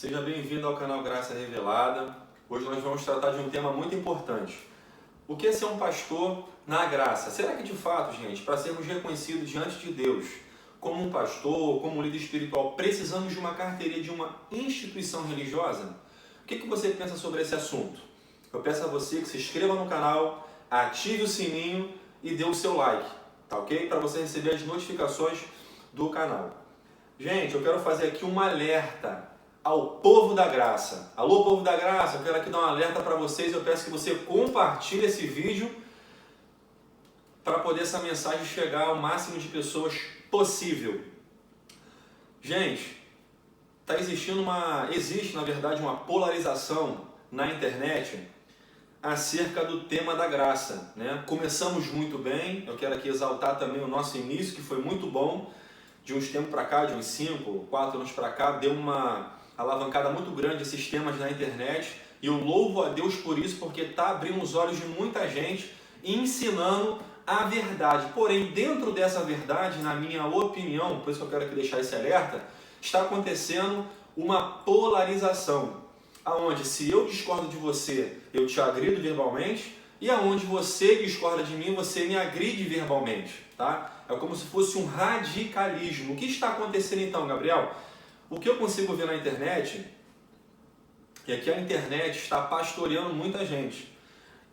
Seja bem-vindo ao canal Graça Revelada. Hoje nós vamos tratar de um tema muito importante. O que é ser um pastor na graça? Será que de fato, gente, para sermos reconhecidos diante de Deus como um pastor, como um líder espiritual, precisamos de uma carteirinha de uma instituição religiosa? O que você pensa sobre esse assunto? Eu peço a você que se inscreva no canal, ative o sininho e dê o seu like, tá ok? Para você receber as notificações do canal. Gente, eu quero fazer aqui um alerta ao povo da graça. Alô, povo da graça, eu quero aqui dar um alerta para vocês. Eu peço que você compartilhe esse vídeo para poder essa mensagem chegar ao máximo de pessoas possível. Gente, existe na verdade uma polarização na internet acerca do tema da graça, né? Começamos muito bem, eu quero aqui exaltar também o nosso início, que foi muito bom. De uns tempos para cá, de uns 5, 4 anos para cá, deu uma alavancada muito grande esses temas na internet, e eu louvo a Deus por isso, porque está abrindo os olhos de muita gente e ensinando a verdade. Porém, dentro dessa verdade, na minha opinião, por isso que eu quero aqui deixar esse alerta, está acontecendo uma polarização, aonde se eu discordo de você, eu te agrido verbalmente, e aonde você discorda de mim, você me agride verbalmente, tá? É como se fosse um radicalismo. O que está acontecendo então, Gabriel? O que eu consigo ver na internet é que a internet está pastoreando muita gente.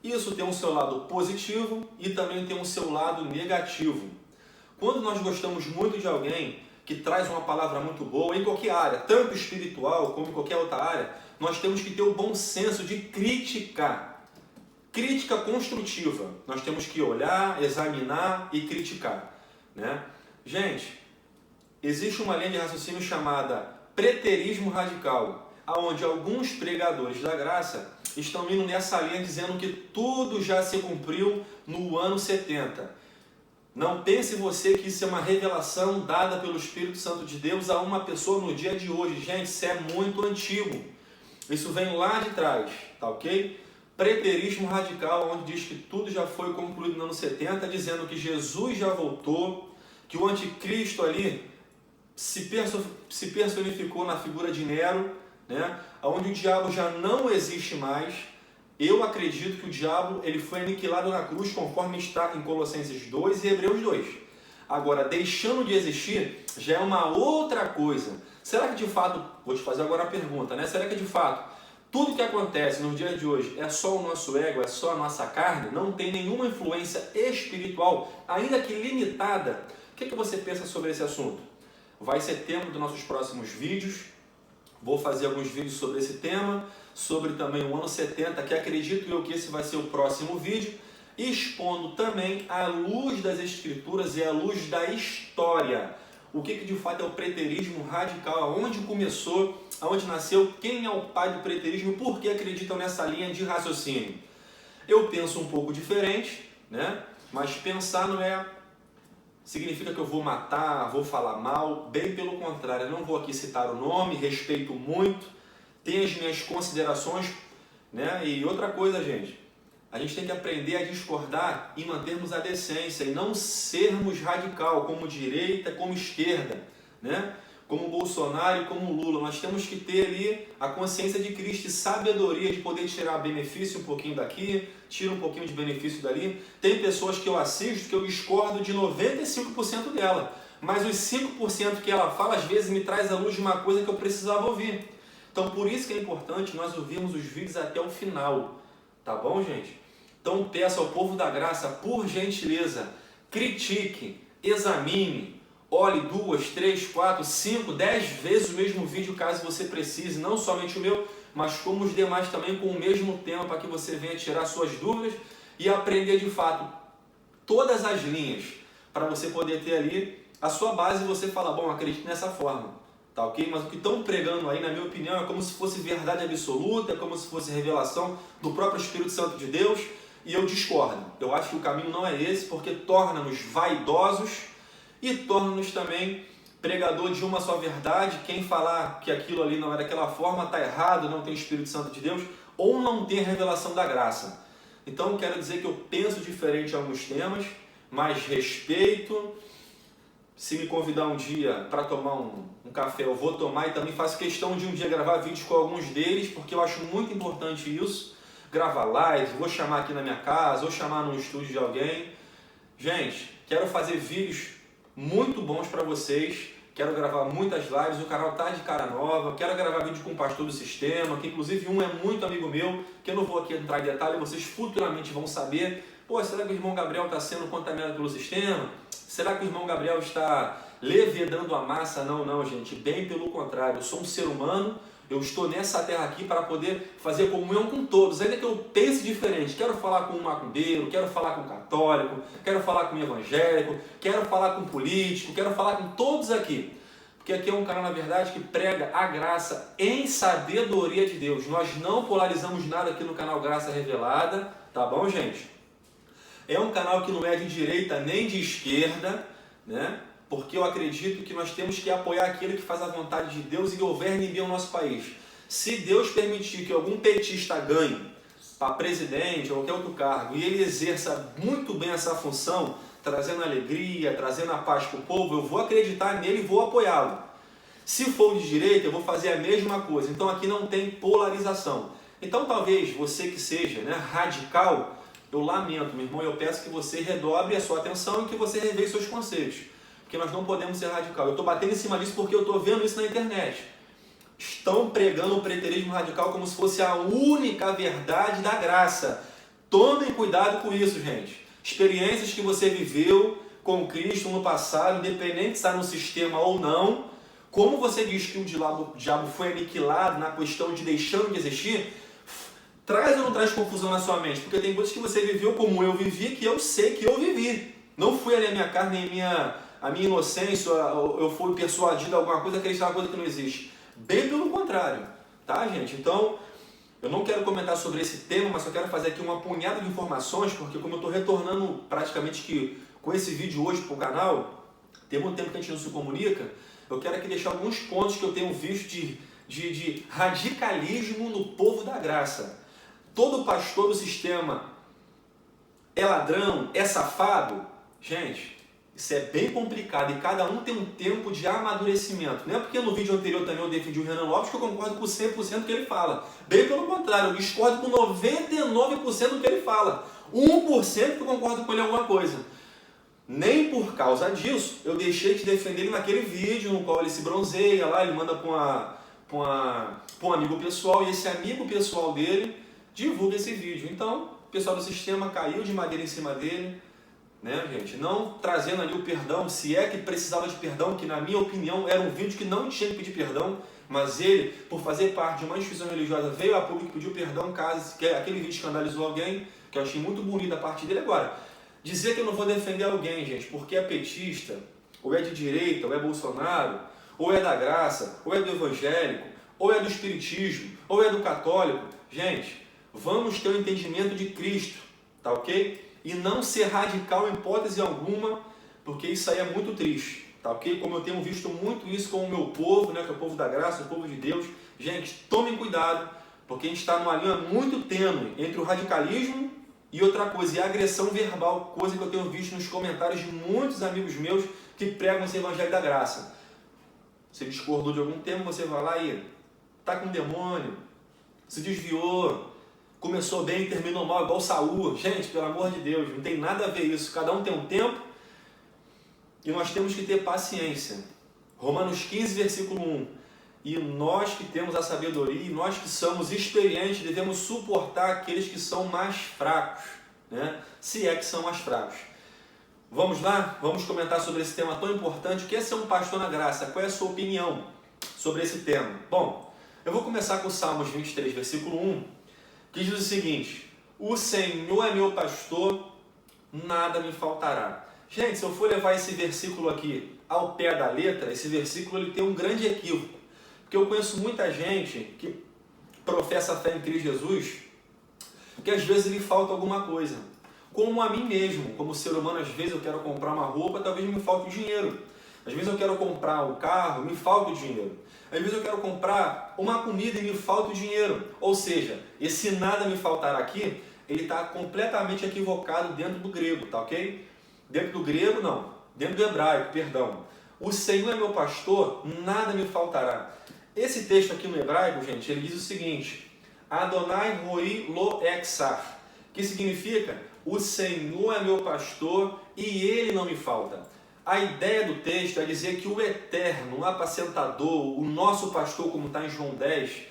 Isso tem um seu lado positivo e também tem um seu lado negativo. Quando nós gostamos muito de alguém que traz uma palavra muito boa em qualquer área, tanto espiritual como em qualquer outra área, nós temos que ter o bom senso de criticar. Crítica construtiva. Nós temos que olhar, examinar e criticar, né? Gente, existe uma linha de raciocínio chamada preterismo radical, aonde alguns pregadores da graça estão indo nessa linha dizendo que tudo já se cumpriu no ano 70. Não pense você que isso é uma revelação dada pelo Espírito Santo de Deus a uma pessoa no dia de hoje. Gente, isso é muito antigo. Isso vem lá de trás, tá ok? Preterismo radical, onde diz que tudo já foi concluído no ano 70, dizendo que Jesus já voltou, que o anticristo ali se personificou na figura de Nero, né? Onde o diabo já não existe mais. Eu acredito que o diabo ele foi aniquilado na cruz, conforme está em Colossenses 2 e Hebreus 2. Agora, deixando de existir, já é uma outra coisa. Será que de fato, vou te fazer agora a pergunta, né? Será que de fato tudo que acontece no dia de hoje é só o nosso ego, é só a nossa carne? Não tem nenhuma influência espiritual, ainda que limitada? O que você pensa sobre esse assunto? Vai ser tema dos nossos próximos vídeos. Vou fazer alguns vídeos sobre esse tema, sobre também o ano 70, que acredito eu que esse vai ser o próximo vídeo, expondo também à luz das Escrituras e à luz da história. O que de fato é o preterismo radical, aonde começou, aonde nasceu, quem é o pai do preterismo, por que acreditam nessa linha de raciocínio. Eu penso um pouco diferente, né? Mas pensar não significa que eu vou matar, vou falar mal, bem pelo contrário, eu não vou aqui citar o nome, respeito muito, tenho as minhas considerações, né? E outra coisa, gente, a gente tem que aprender a discordar e mantermos a decência e não sermos radical, como direita, como esquerda, né? Como Bolsonaro e como Lula. Nós temos que ter ali a consciência de Cristo e sabedoria de poder tirar benefício um pouquinho daqui, tira um pouquinho de benefício dali. Tem pessoas que eu assisto que eu discordo de 95% dela, mas os 5% que ela fala às vezes me traz à luz de uma coisa que eu precisava ouvir. Então por isso que é importante nós ouvirmos os vídeos até o final, tá bom, gente? Então peço ao povo da graça, por gentileza, critique, examine, olhe 2, 3, 4, 5, 10 vezes o mesmo vídeo caso você precise, não somente o meu, mas como os demais também com o mesmo tema, para que você venha tirar suas dúvidas e aprender de fato todas as linhas, para você poder ter ali a sua base e você falar, bom, acredito nessa forma, tá ok? Mas o que estão pregando aí, na minha opinião, é como se fosse verdade absoluta, é como se fosse revelação do próprio Espírito Santo de Deus, e eu discordo. Eu acho que o caminho não é esse, porque torna-nos vaidosos e torna-nos também pregador de uma só verdade. Quem falar que aquilo ali não é daquela forma está errado, não tem Espírito Santo de Deus ou não tem a revelação da graça. Então quero dizer que eu penso diferente em alguns temas, mas respeito, Se me convidar um dia para tomar um café, eu vou tomar, e também faço questão de um dia gravar vídeos com alguns deles, porque eu acho muito importante isso. Gravar live, vou chamar aqui na minha casa, ou chamar no estúdio de alguém. Gente, quero fazer vídeos muito bons para vocês. Quero gravar muitas lives, o canal tá de cara nova. Quero gravar vídeo com o pastor do sistema, que inclusive um é muito amigo meu, que eu não vou aqui entrar em detalhe, vocês futuramente vão saber. Pô, será que o irmão Gabriel está sendo contaminado pelo sistema? Será que o irmão Gabriel está levedando a massa? Não, não, gente, bem pelo contrário. Eu sou um ser humano, eu estou nessa terra aqui para poder fazer comunhão com todos, ainda que eu pense diferente. Quero falar com um macumbeiro, quero falar com um católico, quero falar com um evangélico, quero falar com um político, quero falar com todos aqui. Porque aqui é um canal, na verdade, que prega a graça em sabedoria de Deus. Nós não polarizamos nada aqui no canal Graça Revelada, tá bom, gente? É um canal que não é de direita nem de esquerda, né? Porque eu acredito que nós temos que apoiar aquele que faz a vontade de Deus e governe bem o nosso país. Se Deus permitir que algum petista ganhe para presidente ou qualquer outro cargo e ele exerça muito bem essa função, trazendo alegria, trazendo a paz para o povo, eu vou acreditar nele e vou apoiá-lo. Se for de direita, eu vou fazer a mesma coisa. Então aqui não tem polarização. Então talvez você que seja, né, radical, eu lamento, meu irmão, eu peço que você redobre a sua atenção e que você reveja seus conceitos. Porque nós não podemos ser radical. Eu estou batendo em cima disso porque eu estou vendo isso na internet. Estão pregando o preterismo radical como se fosse a única verdade da graça. Tomem cuidado com isso, gente. Experiências que você viveu com Cristo no passado, independente de estar no sistema ou não, como você diz que o diabo foi aniquilado na questão de deixando de existir, traz ou não traz confusão na sua mente? Porque tem coisas que você viveu como eu vivi, que eu sei que eu vivi. Não fui ali a minha carne, a minha inocência, eu fui persuadido a alguma coisa, acreditar em uma coisa que não existe. Bem pelo contrário, tá, gente? Então, eu não quero comentar sobre esse tema, mas só quero fazer aqui uma punhada de informações, porque como eu estou retornando praticamente que com esse vídeo hoje para o canal, tem muito tempo que a gente não se comunica, eu quero aqui deixar alguns pontos que eu tenho visto de radicalismo no povo da graça. Todo pastor do sistema é ladrão, é safado? Gente, isso é bem complicado e cada um tem um tempo de amadurecimento. Não é porque no vídeo anterior também eu defendi o Renan Lopes que eu concordo com 100% do que ele fala. Bem pelo contrário, eu discordo com 99% do que ele fala. 1% que eu concordo com ele em alguma coisa. Nem por causa disso eu deixei de defender ele naquele vídeo no qual ele se bronzeia lá, ele manda para um amigo pessoal e esse amigo pessoal dele divulga esse vídeo. Então, o pessoal do sistema caiu de madeira em cima dele, né, gente? Não trazendo ali o perdão, se é que precisava de perdão, que na minha opinião era um vídeo que não tinha que pedir perdão, mas ele, por fazer parte de uma instituição religiosa, veio a público e pediu perdão caso que aquele vídeo escandalizou alguém, que eu achei muito bonito a parte dele. Agora, dizer que eu não vou defender alguém, gente, porque é petista, ou é de direita, ou é Bolsonaro, ou é da graça, ou é do evangélico, ou é do espiritismo, ou é do católico, gente, vamos ter o entendimento de Cristo, tá ok? E não ser radical em hipótese alguma, porque isso aí é muito triste, tá ok? Como eu tenho visto muito isso com o meu povo, né, que é o povo da graça, o povo de Deus. Gente, tomem cuidado, porque a gente está numa linha muito tênue entre o radicalismo e outra coisa, e a agressão verbal, coisa que eu tenho visto nos comentários de muitos amigos meus que pregam esse evangelho da graça. Você discordou de algum tema, você vai lá e tá com demônio, se desviou, começou bem e terminou mal, igual Saul. Gente, pelo amor de Deus, não tem nada a ver isso. Cada um tem um tempo e nós temos que ter paciência. Romanos 15, versículo 1. E nós que temos a sabedoria, e nós que somos experientes, devemos suportar aqueles que são mais fracos, né? Se é que são mais fracos. Vamos lá? Vamos comentar sobre esse tema tão importante. O que é ser um pastor na graça? Qual é a sua opinião sobre esse tema? Bom, eu vou começar com o Salmos 23, versículo 1. Que diz o seguinte: o Senhor é meu pastor, nada me faltará. Gente, se eu for levar esse versículo aqui ao pé da letra, esse versículo ele tem um grande equívoco. Porque eu conheço muita gente que professa fé em Cristo Jesus, que às vezes lhe falta alguma coisa. Como a mim mesmo, como ser humano, às vezes eu quero comprar uma roupa, talvez me falte o dinheiro. Às vezes eu quero comprar um carro, me falta o dinheiro. Às vezes eu quero comprar uma comida e me falta o dinheiro. Ou seja, esse nada me faltar aqui, ele está completamente equivocado dentro do grego, tá ok? Dentro do grego, não. dentro do hebraico, perdão. O Senhor é meu pastor, nada me faltará. Esse texto aqui no hebraico, gente, ele diz o seguinte: Adonai roi lo exar, que significa: o Senhor é meu pastor e ele não me falta. A ideia do texto é dizer que o eterno, o apacentador, o nosso pastor, como está em João 10,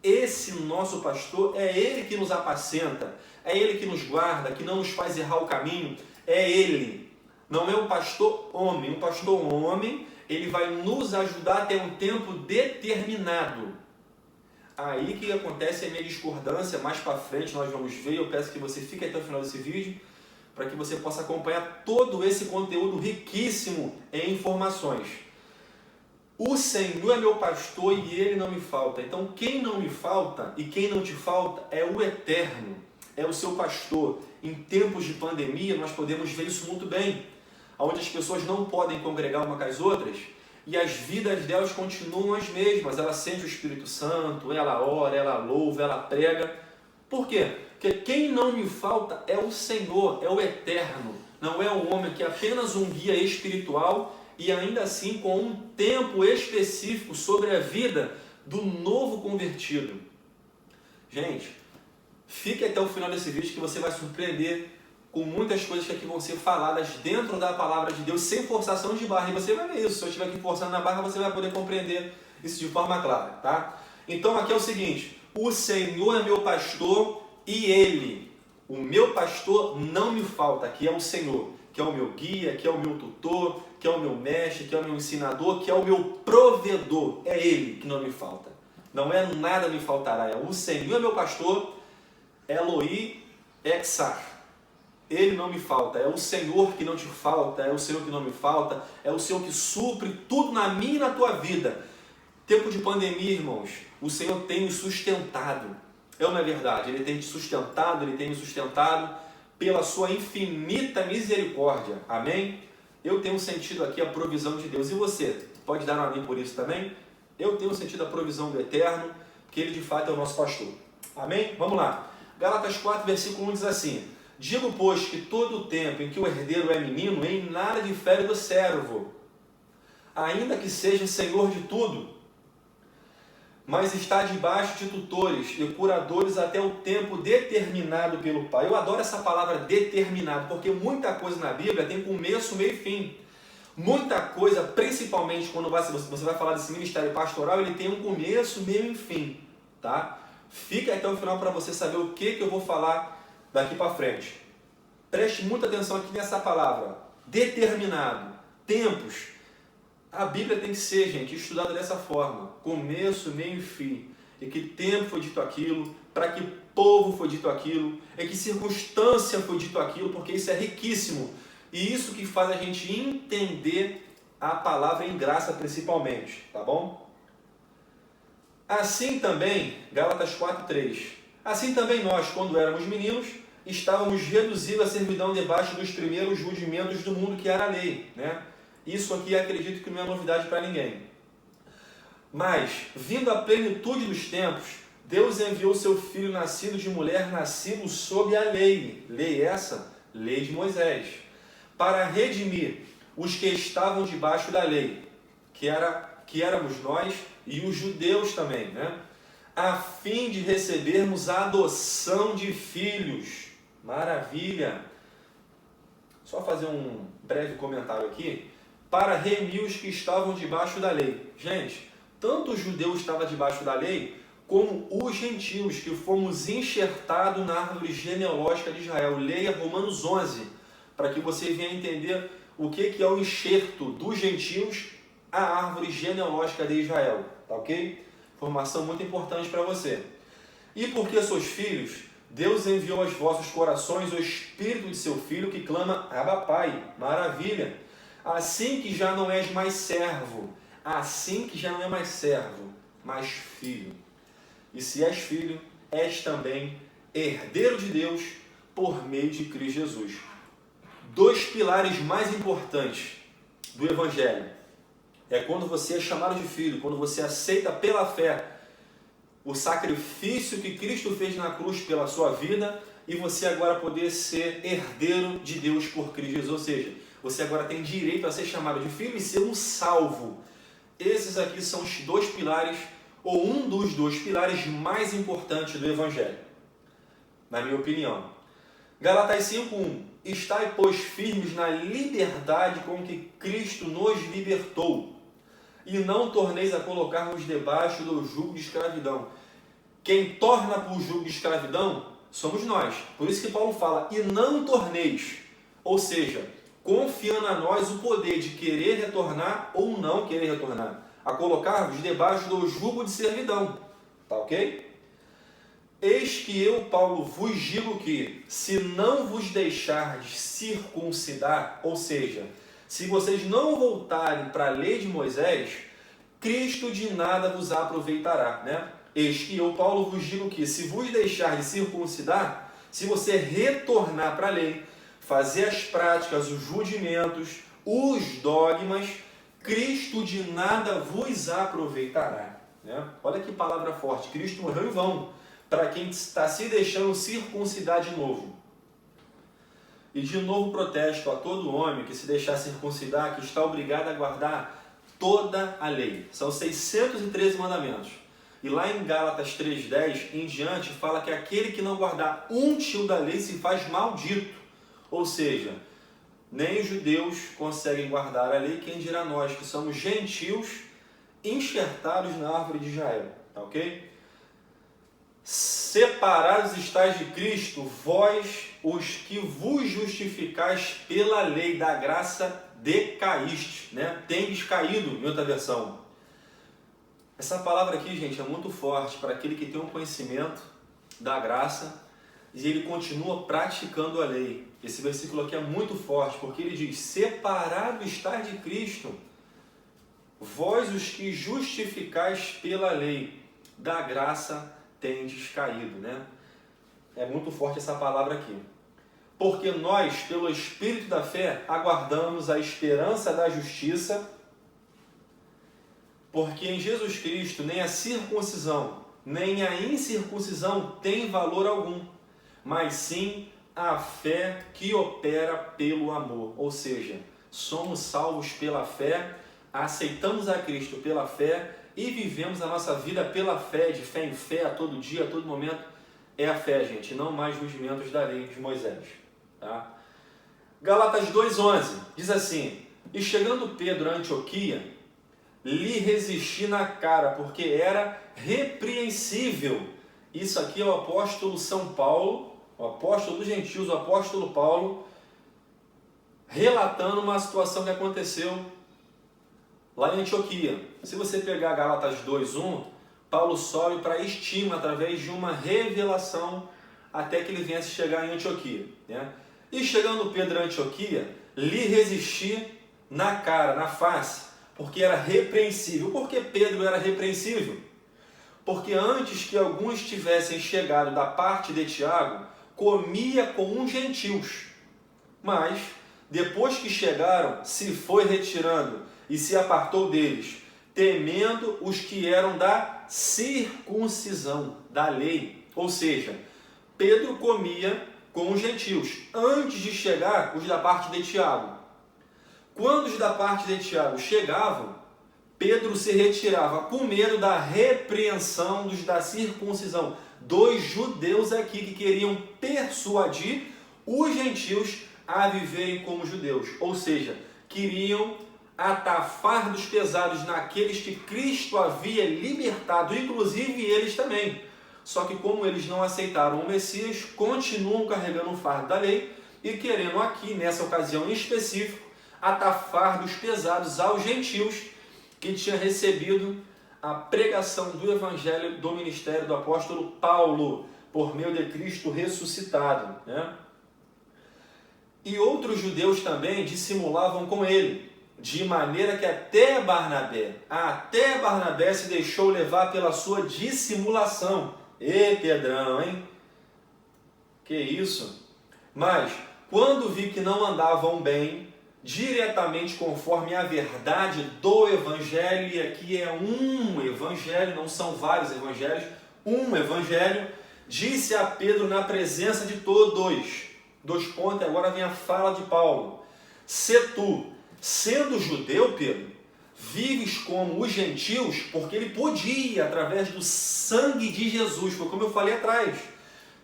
esse nosso pastor é ele que nos apacenta, é ele que nos guarda, que não nos faz errar o caminho, é ele. Não é um pastor homem. Um pastor homem, ele vai nos ajudar até um tempo determinado. Aí que acontece a minha discordância, mais para frente nós vamos ver. Eu peço que você fique até o final desse vídeo, para que você possa acompanhar todo esse conteúdo riquíssimo em informações. O Senhor é meu pastor e ele não me falta. Então quem não me falta e quem não te falta é o Eterno, é o seu pastor. Em tempos de pandemia nós podemos ver isso muito bem, onde as pessoas não podem congregar uma com as outras e as vidas delas continuam as mesmas. Ela sente o Espírito Santo, ela ora, ela louva, ela prega. Por quê? Porque quem não me falta é o Senhor, é o Eterno. Não é o homem que é apenas um guia espiritual e ainda assim com um tempo específico sobre a vida do novo convertido. Gente, fique até o final desse vídeo que você vai surpreender com muitas coisas que aqui vão ser faladas dentro da palavra de Deus, sem forçação de barra. E você vai ver isso. Se eu estiver aqui forçando na barra, você vai poder compreender isso de forma clara, tá? Então aqui é o seguinte: o Senhor é meu pastor e ele, o meu pastor, não me falta. Aqui é o Senhor, que é o meu guia, que é o meu tutor, que é o meu mestre, que é o meu ensinador, que é o meu provedor. É ele que não me falta. Não é nada me faltará. É o Senhor é meu pastor, Eloi exar. Ele não me falta, é o Senhor que não te falta, é o Senhor que não me falta, é o Senhor que supre tudo na minha e na tua vida. Tempo de pandemia, irmãos, o Senhor tem nos sustentado. É uma verdade, Ele tem te sustentado, Ele tem me sustentado pela sua infinita misericórdia. Amém? Eu tenho sentido aqui a provisão de Deus. E você? Pode dar um amém por isso também? Eu tenho sentido a provisão do Eterno, que Ele de fato é o nosso pastor. Amém? Vamos lá. Gálatas 4, versículo 1 diz assim: digo, pois, que todo o tempo em que o herdeiro é menino, em nada difere do servo, ainda que seja senhor de tudo, mas está debaixo de tutores e curadores até o tempo determinado pelo Pai. Eu adoro essa palavra determinado, porque muita coisa na Bíblia tem começo, meio e fim. Muita coisa, principalmente quando você vai falar desse ministério pastoral, ele tem um começo, meio e fim, tá? Fica até o final para você saber o que eu vou falar daqui para frente. Preste muita atenção aqui nessa palavra, determinado, tempos. A Bíblia tem que ser, gente, estudada dessa forma, começo, meio e fim. E que tempo foi dito aquilo, para que povo foi dito aquilo, em que circunstância foi dito aquilo, porque isso é riquíssimo. E isso que faz a gente entender a palavra em graça principalmente, tá bom? Assim também, Gálatas 4:3, assim também nós, quando éramos meninos, estávamos reduzidos à servidão debaixo dos primeiros rudimentos do mundo, que era a lei, né? Isso aqui acredito que não é novidade para ninguém. Mas, vindo a plenitude dos tempos, Deus enviou seu Filho nascido de mulher, nascido sob a lei. Lei essa? Lei de Moisés. Para redimir os que estavam debaixo da lei, que éramos nós e os judeus também, né? A fim de recebermos a adoção de filhos. Maravilha! Só fazer um breve comentário aqui. Para remir os que estavam debaixo da lei. Gente, tanto os judeus estavam debaixo da lei, como os gentios, que fomos enxertados na árvore genealógica de Israel. Leia Romanos 11, para que você venha entender o que é o enxerto dos gentios à árvore genealógica de Israel. Tá ok? Informação muito importante para você. E porque sois filhos, Deus enviou aos vossos corações o Espírito de seu Filho, que clama, Abba Pai. Maravilha! Assim que já não és mais servo, mas filho. E se és filho, és também herdeiro de Deus por meio de Cristo Jesus. Dois pilares mais importantes do Evangelho é quando você é chamado de filho, quando você aceita pela fé o sacrifício que Cristo fez na cruz pela sua vida e você agora poder ser herdeiro de Deus por Cristo Jesus. Ou seja, Você agora tem direito a ser chamado de filho e ser um salvo. Esses aqui são os dois pilares, ou um dos dois pilares mais importantes do Evangelho, na minha opinião. Gálatas 5:1. Estai, pois, firmes na liberdade com que Cristo nos libertou, e não torneis a colocar-nos debaixo do jugo de escravidão. Quem torna por jugo de escravidão somos nós. Por isso que Paulo fala, e não torneis. Ou seja, confiando a nós o poder de querer retornar ou não querer retornar, a colocar-vos debaixo do jugo de servidão. Tá ok? Eis que eu, Paulo, vos digo que, se não vos deixardes circuncidar, ou seja, se vocês não voltarem para a lei de Moisés, Cristo de nada vos aproveitará, né? Eis que eu, Paulo, vos digo que, se vos deixardes circuncidar, se você retornar para a lei, fazer as práticas, os rudimentos, os dogmas, Cristo de nada vos aproveitará, né? Olha que palavra forte, Cristo morreu em vão, para quem está se deixando circuncidar de novo. E de novo protesto a todo homem que se deixar circuncidar, que está obrigado a guardar toda a lei. São 613 mandamentos. E lá em Gálatas 3:10 em diante fala que aquele que não guardar um tio da lei se faz maldito. Ou seja, nem os judeus conseguem guardar a lei, quem dirá nós que somos gentios enxertados na árvore de Israel. Tá ok? Separados estáis de Cristo, vós os que vos justificais pela lei da graça decaíste, né? Tendes caído, em outra versão. Essa palavra aqui, gente, é muito forte para aquele que tem um conhecimento da graça e ele continua praticando a lei. Esse versículo aqui é muito forte, porque ele diz, separado estáis de Cristo, vós os que justificais pela lei da graça tendes caído, né? É muito forte essa palavra aqui. Porque nós, pelo Espírito da fé, aguardamos a esperança da justiça, porque em Jesus Cristo nem a circuncisão, nem a incircuncisão tem valor algum, mas sim a fé que opera pelo amor. Ou seja, somos salvos pela fé, aceitamos a Cristo pela fé, e vivemos a nossa vida pela fé, de fé em fé, a todo dia, a todo momento. É a fé, gente, não mais rudimentos da lei de Moisés. Tá? Gálatas 2:11 diz assim, e chegando Pedro a Antioquia, lhe resisti na cara, porque era repreensível. Isso aqui é o apóstolo São Paulo, o apóstolo dos gentios, o apóstolo Paulo, relatando uma situação que aconteceu lá em Antioquia. Se você pegar Gálatas 2:1, Paulo sobe para estima através de uma revelação até que ele venha se chegar em Antioquia, né? E chegando Pedro a Antioquia, lhe resisti na cara, na face, porque era repreensível. Por que Pedro era repreensível? Porque antes que alguns tivessem chegado da parte de Tiago, comia com os gentios. Mas, depois que chegaram, se foi retirando e se apartou deles, temendo os que eram da circuncisão, da lei. Ou seja, Pedro comia com os gentios, antes de chegar os da parte de Tiago. Quando os da parte de Tiago chegavam, Pedro se retirava com medo da repreensão dos da circuncisão, dos judeus aqui que queriam persuadir os gentios a viverem como judeus. Ou seja, queriam atar fardos pesados naqueles que Cristo havia libertado, inclusive eles também. Só que como eles não aceitaram o Messias, continuam carregando o fardo da lei e querendo aqui, nessa ocasião em específico, atar fardos pesados aos gentios que tinham recebido a pregação do Evangelho do ministério do apóstolo Paulo, por meio de Cristo ressuscitado, né? E outros judeus também dissimulavam com ele, de maneira que até Barnabé se deixou levar pela sua dissimulação. Ê, Pedrão, hein? Que isso? Mas, quando vi que não andavam bem, diretamente conforme a verdade do Evangelho, e aqui é um Evangelho, não são vários Evangelhos, um Evangelho, disse a Pedro na presença de todos. 2 pontos, agora vem a fala de Paulo. Se tu, sendo judeu, Pedro, vives como os gentios, porque ele podia, através do sangue de Jesus, foi como eu falei atrás,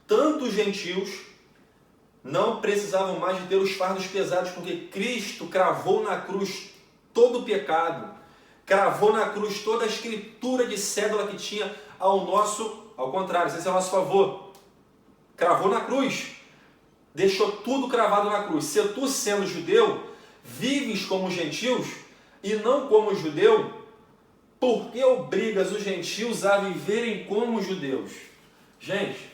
tanto os gentios não precisavam mais de ter os fardos pesados, porque Cristo cravou na cruz todo o pecado, cravou na cruz toda a escritura de cédula que tinha ao contrário, esse é o nosso favor, cravou na cruz, deixou tudo cravado na cruz. Se tu, sendo judeu, vives como os gentios e não como judeu, por que obrigas os gentios a viverem como judeus? Gente,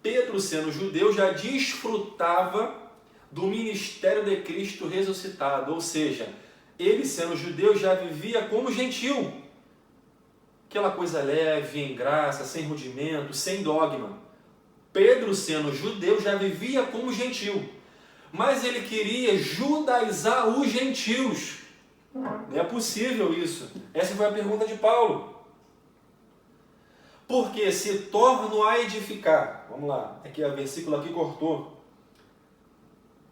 Pedro, sendo judeu, já desfrutava do ministério de Cristo ressuscitado, ou seja, ele, sendo judeu, já vivia como gentil. Aquela coisa leve, em graça, sem rudimento, sem dogma. Pedro, sendo judeu, já vivia como gentil. Mas ele queria judaizar os gentios. Não é possível isso. Essa foi a pergunta de Paulo. Porque se torno a edificar. Vamos lá, aqui o versículo aqui cortou.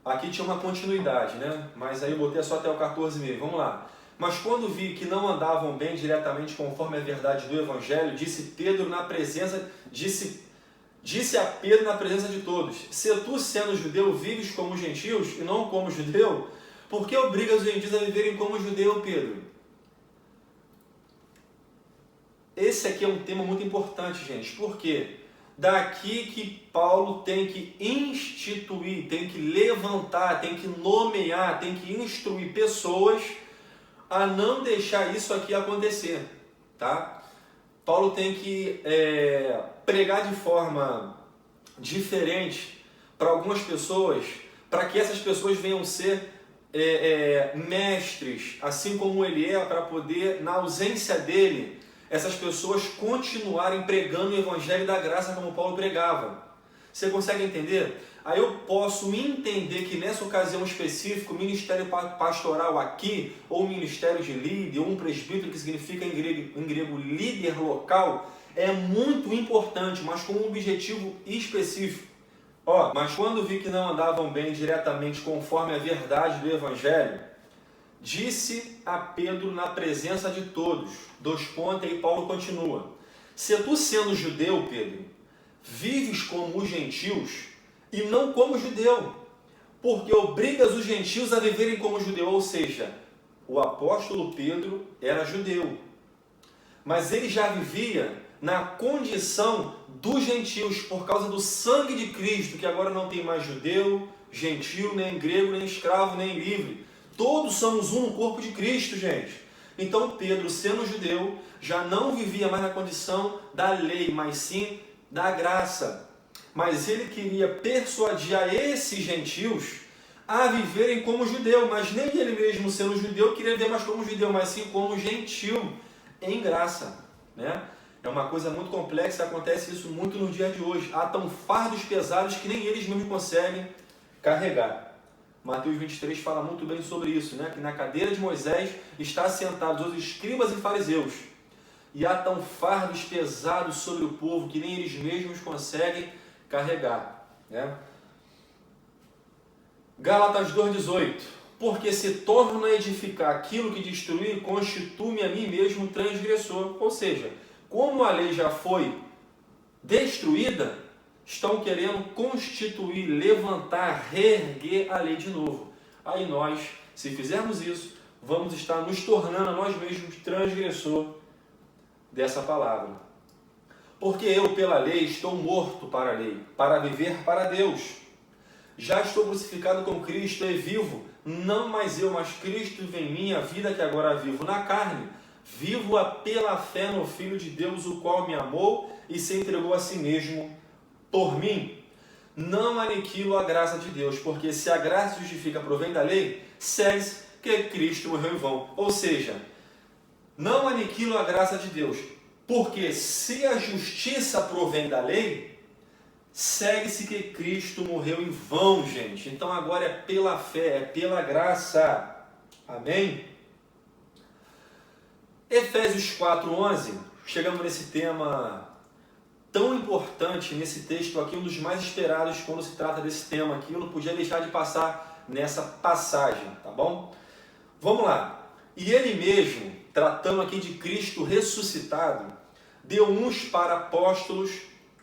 Aqui tinha uma continuidade, né? Mas aí eu botei só até o 14,5. Vamos lá. Mas quando vi que não andavam bem diretamente conforme a verdade do Evangelho, disse a Pedro na presença de todos: se tu, sendo judeu, vives como os gentios e não como judeu, por que obrigas os gentios a viverem como judeu, Pedro? Esse aqui é um tema muito importante, gente. Por quê? Daqui que Paulo tem que instituir, tem que levantar, tem que nomear, tem que instruir pessoas a não deixar isso aqui acontecer, tá? Paulo tem que pregar de forma diferente para algumas pessoas, para que essas pessoas venham ser mestres, assim como ele é, para poder, na ausência dele, essas pessoas continuarem pregando o evangelho da graça como Paulo pregava. Você consegue entender? Aí eu posso entender que nessa ocasião específica, o ministério pastoral aqui, ou ministério de líder, ou um presbítero, que significa em grego líder local, é muito importante, mas com um objetivo específico. Mas quando vi que não andavam bem diretamente conforme a verdade do evangelho, disse a Pedro na presença de todos. Aí Paulo continua: se tu, sendo judeu, Pedro, vives como os gentios e não como judeu, porque obrigas os gentios a viverem como judeu. Ou seja, o apóstolo Pedro era judeu, mas ele já vivia na condição dos gentios por causa do sangue de Cristo, que agora não tem mais judeu, gentil, nem grego, nem escravo, nem livre. Todos somos um no corpo de Cristo, gente. Então Pedro, sendo judeu, já não vivia mais na condição da lei, mas sim da graça. Mas ele queria persuadir a esses gentios a viverem como judeu, mas nem ele mesmo, sendo judeu, queria viver mais como judeu, mas sim como gentil, em graça, né? É uma coisa muito complexa, acontece isso muito no dia de hoje. Há tão fardos pesados que nem eles mesmos conseguem carregar. Mateus 23 fala muito bem sobre isso, né? Que na cadeira de Moisés está sentados os escribas e fariseus. E há tão fardos pesados sobre o povo que nem eles mesmos conseguem carregar, né? Gálatas 2,18: porque se torno a edificar aquilo que destruí, constituo-me a mim mesmo transgressor. Ou seja, como a lei já foi destruída, estão querendo constituir, levantar, reerguer a lei de novo. Aí nós, se fizermos isso, vamos estar nos tornando a nós mesmos transgressor dessa palavra. Porque eu, pela lei, estou morto para a lei, para viver para Deus. Já estou crucificado com Cristo e vivo, não mais eu, mas Cristo vive em mim. A vida que agora vivo na carne, vivo-a pela fé no Filho de Deus, o qual me amou e se entregou a si mesmo por mim. Não aniquilo a graça de Deus, porque se a graça justifica provém da lei, segue-se que Cristo morreu em vão. Ou seja, não aniquilo a graça de Deus, porque se a justiça provém da lei, segue-se que Cristo morreu em vão, gente. Então agora é pela fé, é pela graça. Amém? Efésios 4:11, chegamos nesse tema tão importante, nesse texto aqui, um dos mais esperados quando se trata desse tema aqui. Eu não podia deixar de passar nessa passagem, tá bom? Vamos lá. E ele mesmo, tratando aqui de Cristo ressuscitado, deu uns para apóstolos,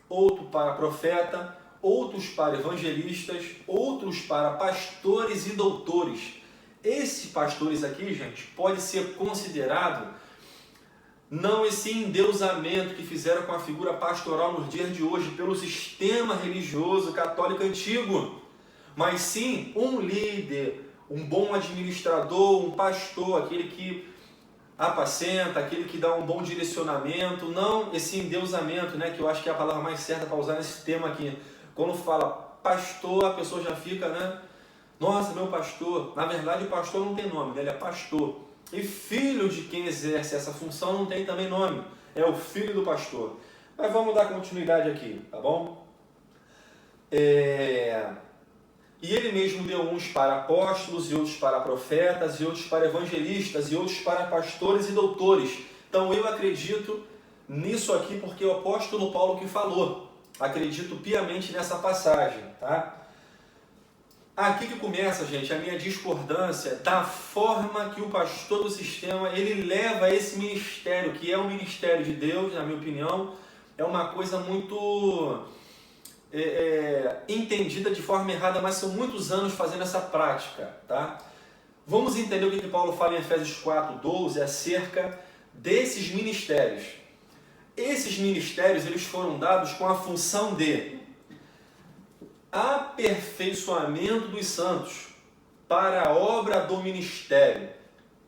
outros para profeta, outros para evangelistas, outros para pastores e doutores. Esses pastores aqui, gente, pode ser considerado não esse endeusamento que fizeram com a figura pastoral nos dias de hoje pelo sistema religioso católico antigo, mas sim um líder, um bom administrador, um pastor, aquele que apacenta, aquele que dá um bom direcionamento, não esse endeusamento, né, que eu acho que é a palavra mais certa para usar nesse tema aqui. Quando fala pastor, a pessoa já fica, né? Nossa, meu pastor. Na verdade, o pastor não tem nome, né? Ele é pastor. E filho de quem exerce essa função não tem também nome. É o filho do pastor. Mas vamos dar continuidade aqui, tá bom? E ele mesmo deu uns para apóstolos, e outros para profetas, e outros para evangelistas, e outros para pastores e doutores. Então eu acredito nisso aqui porque é o apóstolo Paulo que falou. Acredito piamente nessa passagem, tá? Aqui que começa, gente, a minha discordância da forma que o pastor do sistema, ele leva esse ministério, que é um ministério de Deus, na minha opinião, é uma coisa muito entendida de forma errada, mas são muitos anos fazendo essa prática, tá? Vamos entender o que Paulo fala em Efésios 4:12 acerca desses ministérios. Esses ministérios, eles foram dados com a função de aperfeiçoamento dos santos para a obra do ministério,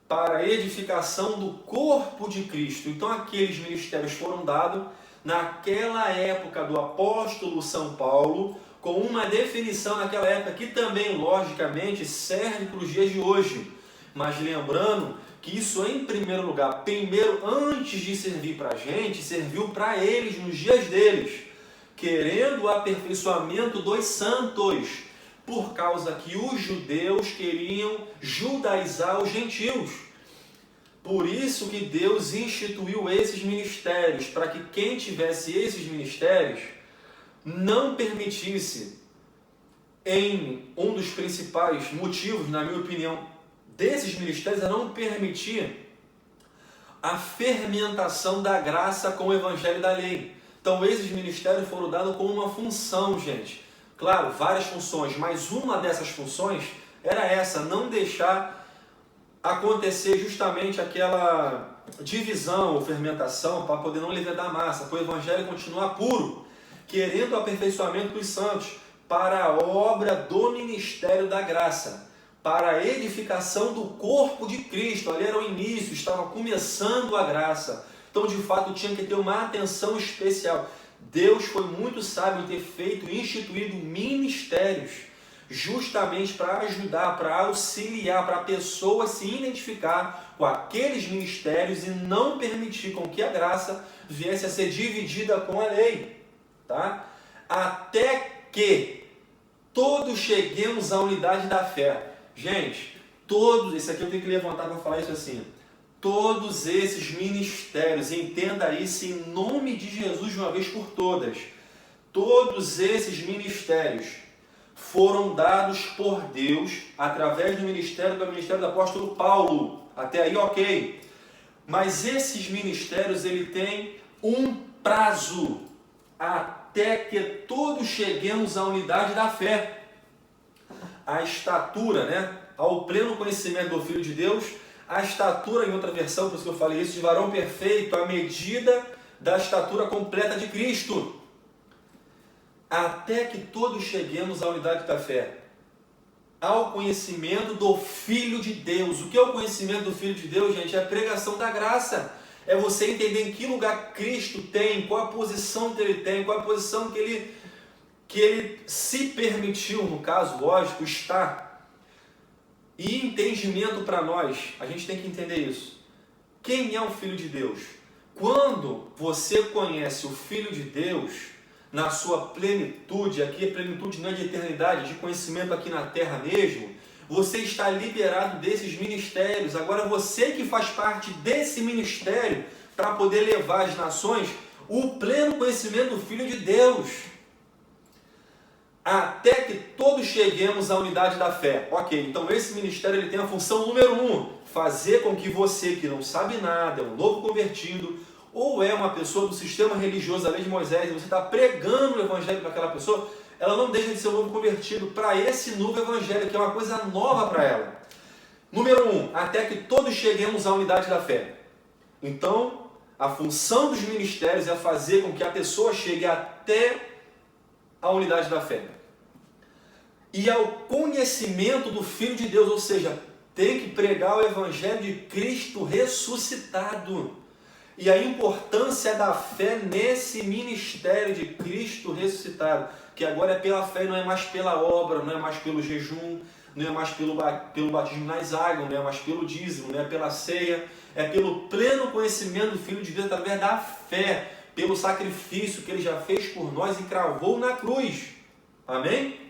para a edificação do corpo de Cristo. Então aqueles ministérios foram dados naquela época do apóstolo São Paulo, com uma definição naquela época que também, logicamente, serve para os dias de hoje. Mas lembrando que isso, em primeiro lugar, antes de servir para a gente, serviu para eles nos dias deles, querendo o aperfeiçoamento dos santos, por causa que os judeus queriam judaizar os gentios. Por isso que Deus instituiu esses ministérios, para que quem tivesse esses ministérios não permitisse, em um dos principais motivos, na minha opinião, desses ministérios, é não permitir a fermentação da graça com o evangelho da lei. Então esses ministérios foram dados com uma função, gente. Claro, várias funções, mas uma dessas funções era essa, não deixar acontecer justamente aquela divisão ou fermentação para poder não levedar a massa, para o evangelho continuar puro, querendo o aperfeiçoamento dos santos, para a obra do ministério da graça, para a edificação do corpo de Cristo. Ali era o início, estava começando a graça. Então, de fato, tinha que ter uma atenção especial. Deus foi muito sábio em ter feito e instituído ministérios justamente para ajudar, para auxiliar, para a pessoa se identificar com aqueles ministérios e não permitir com que a graça viesse a ser dividida com a lei, tá? Até que todos cheguemos à unidade da fé. Gente, esse aqui eu tenho que levantar para falar isso assim. Todos esses ministérios, entenda isso em nome de Jesus de uma vez por todas. Todos esses ministérios foram dados por Deus através do ministério do apóstolo Paulo. Até aí, ok. Mas esses ministérios, ele tem um prazo até que todos cheguemos à unidade da fé. A estatura, né? Ao pleno conhecimento do Filho de Deus, a estatura, em outra versão, por isso que eu falei isso, de varão perfeito, à medida da estatura completa de Cristo. Até que todos cheguemos à unidade da fé, ao conhecimento do Filho de Deus. O que é o conhecimento do Filho de Deus, gente? É a pregação da graça. É você entender em que lugar Cristo tem, qual a posição que ele tem, qual a posição que ele se permitiu, no caso, lógico, estar. E entendimento para nós, a gente tem que entender isso. Quem é o Filho de Deus? Quando você conhece o Filho de Deus na sua plenitude, aqui a plenitude não é de eternidade, de conhecimento aqui na terra mesmo, você está liberado desses ministérios. Agora você que faz parte desse ministério para poder levar às nações o pleno conhecimento do Filho de Deus. até que todos cheguemos à unidade da fé. Ok, então esse ministério ele tem a função número 1, fazer com que você que não sabe nada, é um novo convertido, ou é uma pessoa do sistema religioso da lei de Moisés, e você está pregando o evangelho para aquela pessoa, ela não deixa de ser um novo convertido para esse novo evangelho, que é uma coisa nova para ela. Número 1, até que todos cheguemos à unidade da fé. Então, a função dos ministérios é fazer com que a pessoa chegue até a unidade da fé e ao conhecimento do Filho de Deus, ou seja, tem que pregar o evangelho de Cristo ressuscitado. E a importância da fé nesse ministério de Cristo ressuscitado, que agora é pela fé, não é mais pela obra, não é mais pelo jejum, não é mais pelo batismo nas águas, não é mais pelo dízimo, não é pela ceia, é pelo pleno conhecimento do Filho de Deus através da fé, pelo sacrifício que Ele já fez por nós e cravou na cruz. Amém?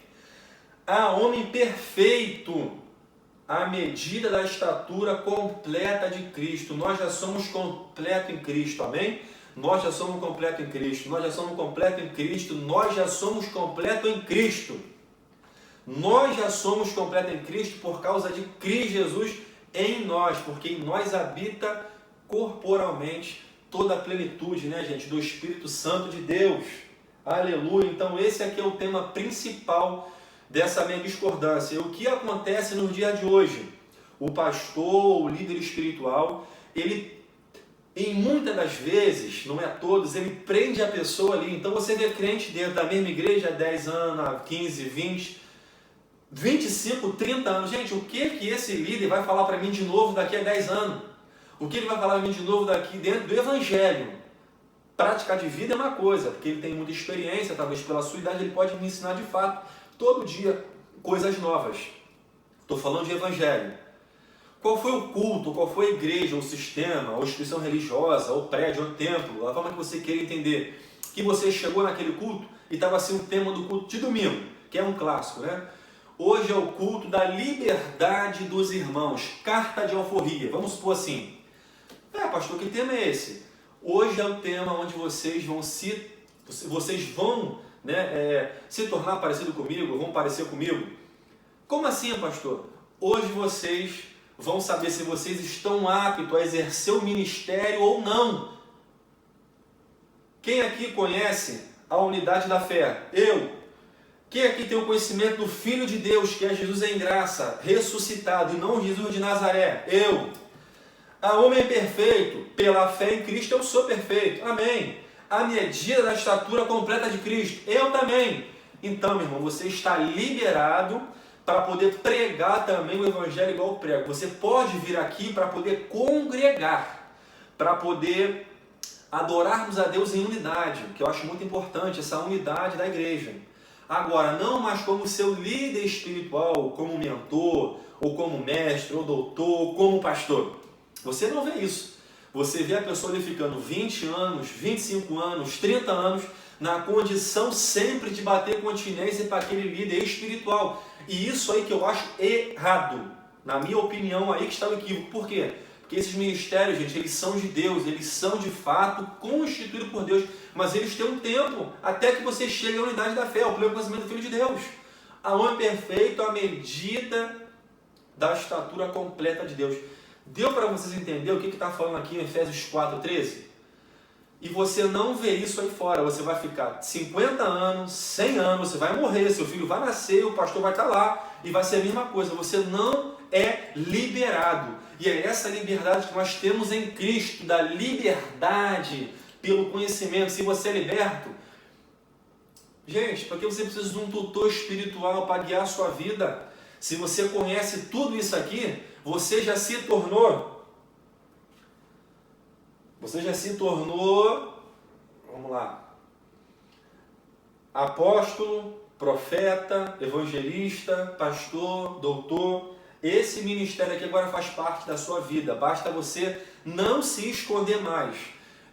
A homem perfeito, à medida da estatura completa de Cristo. Nós já somos completos em Cristo, amém? Nós já somos completos em Cristo, nós já somos completos em Cristo, nós já somos completos em Cristo. Nós já somos completos em Cristo por causa de Cristo Jesus em nós, porque em nós habita corporalmente toda a plenitude, né, gente, do Espírito Santo de Deus. Aleluia! Então esse aqui é o tema principal dessa minha discordância. E o que acontece no dia de hoje? O pastor, o líder espiritual, ele, em muitas das vezes, não é todos, ele prende a pessoa ali. Então você vê crente dentro da mesma igreja há 10 anos, há 15, 20, 25, 30 anos. Gente, o que esse líder vai falar para mim de novo daqui a 10 anos? O que ele vai falar para mim de novo daqui dentro do Evangelho? Prática de vida é uma coisa, porque ele tem muita experiência, talvez pela sua idade ele pode me ensinar de fato, todo dia, coisas novas. Estou falando de Evangelho. Qual foi o culto, qual foi a igreja, o sistema, ou instituição religiosa, ou prédio, ou templo, a forma que você queira entender, que você chegou naquele culto e estava assim o tema do culto de domingo, que é um clássico, né? Hoje é o culto da liberdade dos irmãos, carta de alforria, vamos supor assim. Pastor, que tema é esse? Hoje é o tema onde vocês vão se tornar parecido comigo, vão parecer comigo. Como assim, pastor? Hoje vocês vão saber se vocês estão aptos a exercer o ministério ou não. Quem aqui conhece a unidade da fé? Eu. Quem aqui tem o conhecimento do Filho de Deus, que é Jesus em graça, ressuscitado, e não Jesus de Nazaré? Eu. A homem é perfeito, pela fé em Cristo eu sou perfeito. Amém. A medida da estatura completa de Cristo, eu também. Então, meu irmão, você está liberado para poder pregar também o Evangelho igual eu prego. Você pode vir aqui para poder congregar, para poder adorarmos a Deus em unidade, que eu acho muito importante, essa unidade da igreja. Agora, não mais como seu líder espiritual, como mentor, ou como mestre, ou doutor, ou como pastor. Você não vê isso. Você vê a pessoa ali ficando 20 anos, 25 anos, 30 anos, na condição sempre de bater continência para aquele líder espiritual. E isso aí que eu acho errado. Na minha opinião, aí que está o equívoco. Por quê? Porque esses ministérios, gente, eles são de Deus, eles são de fato constituídos por Deus, mas eles têm um tempo até que você chegue à unidade da fé, ao pleno conhecimento do Filho de Deus. A homem perfeito à medida da estatura completa de Deus. Deu para vocês entenderem o que está falando aqui em Efésios 4:13? E você não vê isso aí fora. Você vai ficar 50 anos, 100 anos, você vai morrer, seu filho vai nascer, o pastor vai estar lá e vai ser a mesma coisa. Você não é liberado. E é essa liberdade que nós temos em Cristo, da liberdade pelo conhecimento. Se você é liberto, gente, para que você precisa de um tutor espiritual para guiar a sua vida? Se você conhece tudo isso aqui, você já se tornou, vamos lá, apóstolo, profeta, evangelista, pastor, doutor. Esse ministério aqui agora faz parte da sua vida. Basta você não se esconder mais